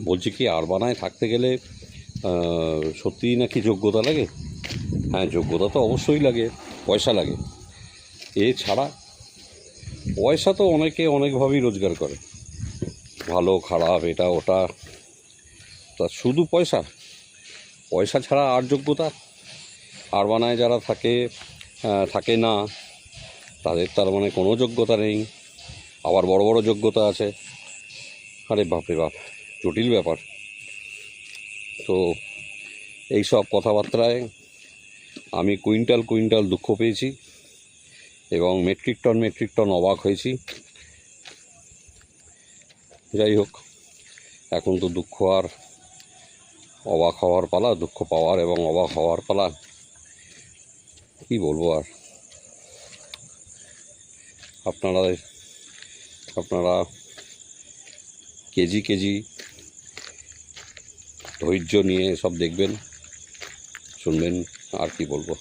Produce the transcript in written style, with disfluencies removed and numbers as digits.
বলছি কি আরবানায় থাকতে গেলে সত্যিই নাকি যোগ্যতা লাগে? হ্যাঁ, যোগ্যতা তো অবশ্যই লাগে, পয়সা লাগে। এছাড়া পয়সা তো অনেকে অনেকভাবেই রোজগার করে, ভালো খারাপ এটা ওটা। তা শুধু পয়সা পয়সা ছাড়া আর যোগ্যতা? আরবানায় যারা থাকে না, তাদের তার মানে কোনো যোগ্যতা নেই, আবার বড় বড় যোগ্যতা আছে। আরে বাপরে বাপ, জটিল ব্যাপার। তো এই সব কথাবার্তায় আমি কুইন্টাল কুইন্টাল দুঃখ পেয়েছি এবং মেট্রিক টন অবাক হয়েছি। যাই হোক, এখন তো দুঃখ আর অবাক হওয়ার পালা, দুঃখ পাওয়ার এবং অবাক হওয়ার পালা। কি বলবো আর। আপনারা কেজি কেজি ধৈর্য নিয়ে সব দেখবেন, শুনবেন, আর কি বলবো।